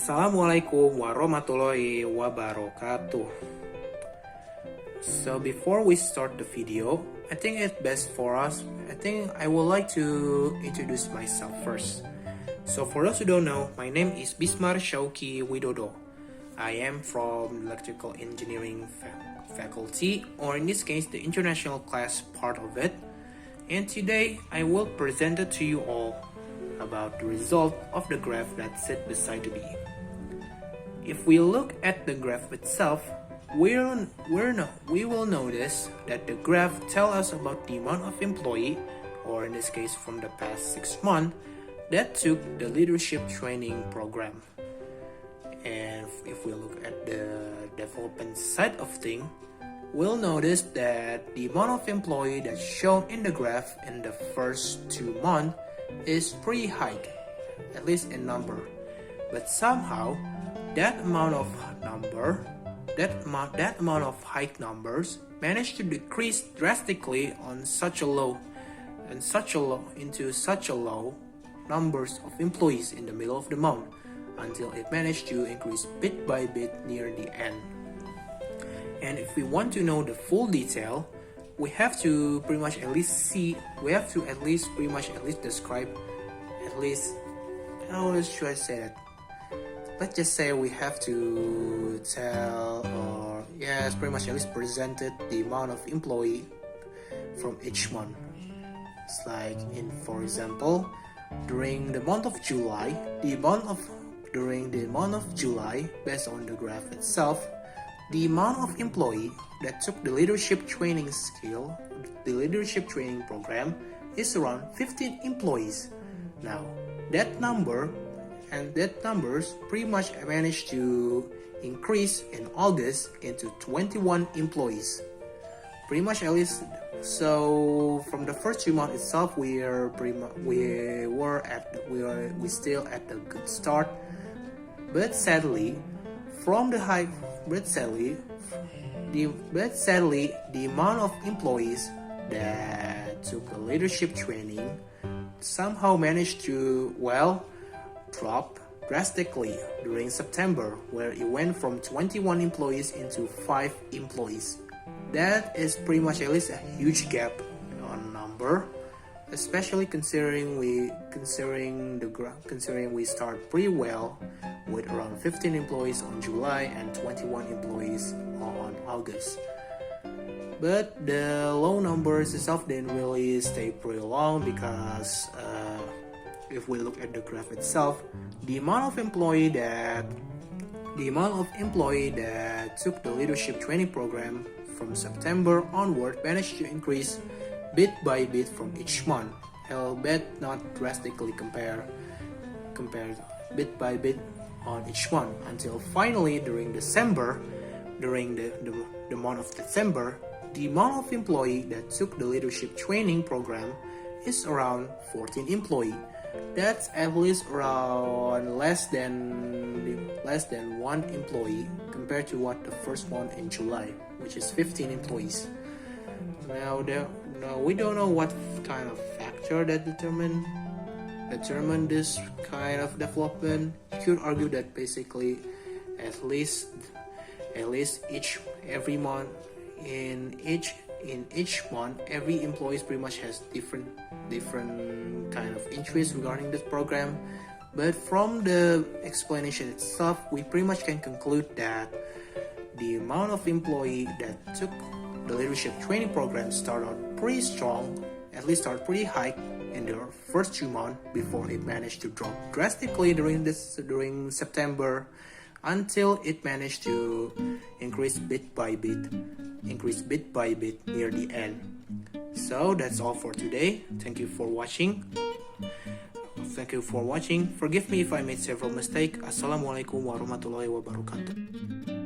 Assalamualaikum warahmatullahi wabarakatuh. So before we start the video, I think it's best for us. I would like to introduce myself first. So for those who don't know, my name is Syauqie Widodo. I am from electrical engineering faculty, or in this case, the international class part of it. And today, I will present it to you all about the result of the graph that's set beside me. If we look at the graph itself, we will notice that the graph tells us about the amount of employee, or in this case from the past 6 months, that took the leadership training program. And if we look at the development side of things, we'll notice that the amount of employee that's shown in the graph in the first 2 months is pretty high, at least in number. But somehow, that amount of high numbers managed to decrease drastically on such a low numbers of employees in the middle of the month, until it managed to increase bit by bit near the end. And if we want to know the full detail, we have to pretty much at least describe how should I say that? Let's just say we have to tell, or yes, pretty much at least presented the amount of employee from each month. It's like for example, during the month of July, based on the graph itself, the amount of employee that took the leadership training program is around 15 employees. Now, that numbers pretty much managed to increase in August into 21 employees. Pretty much at least. So from the first 2 months itself, we still at the good start. But sadly, the amount of employees that took the leadership training somehow managed to drop drastically during September, where it went from 21 employees into 5 employees. That is pretty much at least a huge gap on number, especially considering we start pretty well with around 15 employees on July and 21 employees on August. But the low numbers itself didn't really stay pretty long, because if we look at the graph itself, the amount of employee that took the leadership training program from September onward managed to increase bit by bit from each month, albeit not drastically compared bit by bit on each month, until finally during the month of December, the amount of employee that took the leadership training program is around 14 employee. That's at least around less than 1 employee compared to what the first one in July, which is 15 employees. Now we don't know what kind of factor that determine this kind of development. You could argue that basically at least every month in each month, every employee pretty much has different kind of interest regarding this program. But from the explanation itself, we pretty much can conclude that the amount of employee that took the leadership training program started out pretty strong, at least started pretty high in the first 2 months, before it managed to drop drastically during September, until it managed to increase bit by bit near the end. So that's all for today. Thank you for watching. Forgive me if I made several mistakes. Assalamualaikum warahmatullahi wabarakatuh.